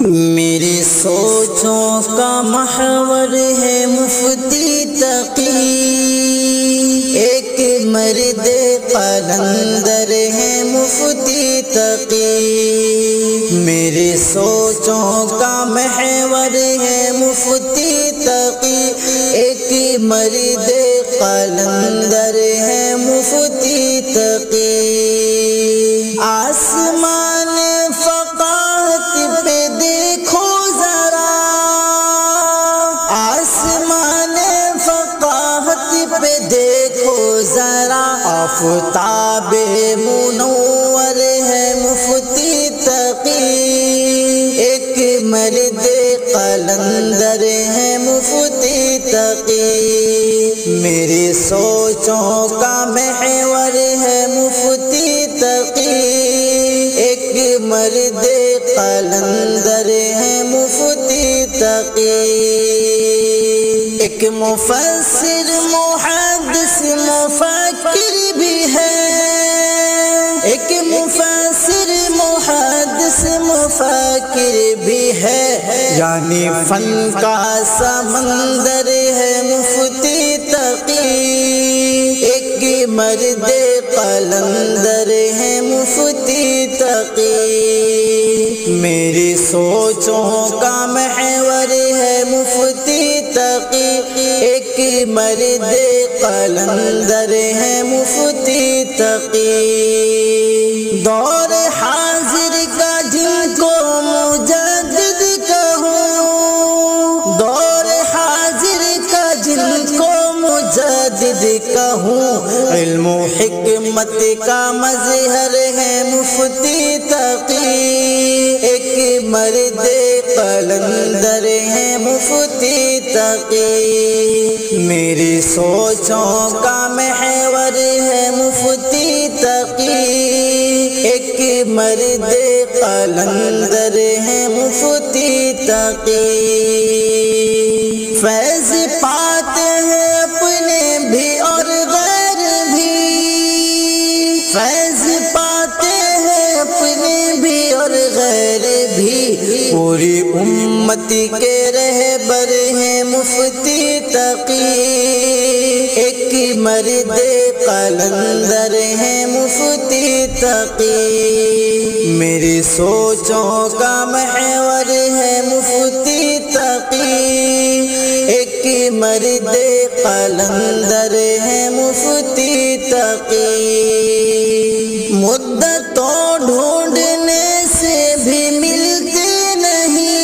میری سوچوں کا محور ہے مفتی تقی، ایک مرد قلندر ہے مفتی تقی۔ میری سوچوں کا محور ہے مفتی تقی، ایک مرد قلندر ہے مفتی تقی۔ آسمان فقاہت پہ دیکھو ذرا، آسمان فقاہت پہ دیکھو ذرا، آفتاب منور ہے مفتی تقی، ایک مرد قلندر ہے مفتی تقی۔ میری سوچوں کا محور ہے مفتی تقی، ایک مرد قلندر ہے مفتی تقی۔ ایک مفسر محدث مفکر بھی ہے، ایک مفسر محدث مفکر بھی ہے، یعنی فن کا سمندر ہے مفتی تقی، ایک مرد قلندر ہے مفتی تقی۔ میری سوچوں کا محور ہے مفتی تقی، ایک مرد قلندر ہے مفتی تقی۔ دور حاضر کا جن کو مجدد کہوں، دور حاضر کا جن کو مجدد کہوں، علم و حکمت کا مظہر ہے مفتی تقی، ایک مرد قلندر ہے مفتی تقی۔ میری سوچوں کا محور ہے مفتی تقی، ایک مرد قلندر ہے مفتی تقی۔ فیض پاتے ہیں اپنے بھی اور غیر بھی، فیض پاتے ہیں اپنے بھی اور غیر بھی، پوری امت کے رہبر ہیں مفتی تقی، ایک مرد قلندر ہے مفتی تقی۔ میری سوچوں کا محور ہے مفتی تقی، ایک مرد قلندر ہے مفتی تقی۔ مدتوں ڈھونڈنے سے بھی ملتے نہیں،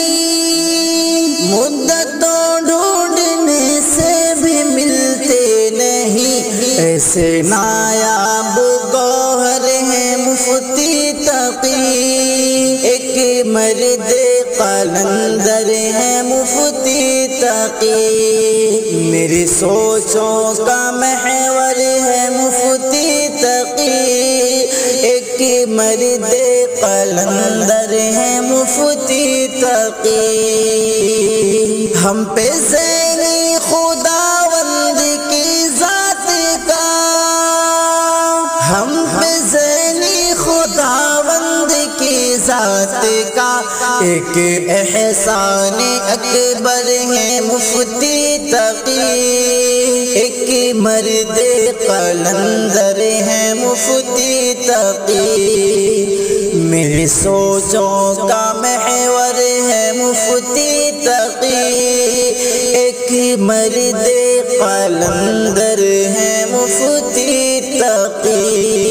مدتوں ڈھونڈنے سے بھی ملتے نہیں، ایسے نایاب گوہر ہے مفتی تقی، ایک مرد قلندر ہے مفتی تقی۔ میری سوچوں کا محور ہے مفتی تقی، ایک مرد قلندر ہے مفتی تقی۔ ہم پہ ذہنی خداوند کی ذات کا، ہم پہ ذہنی خداوند کی ذات کا ایک احسان اکبر ہے مفتی تقی، ایک مرد قلندر ہے مفتی تقی۔ میری سوچوں کا محور ہے مفتی تقی، ایک مرد قلندر ہے مفتی تقی۔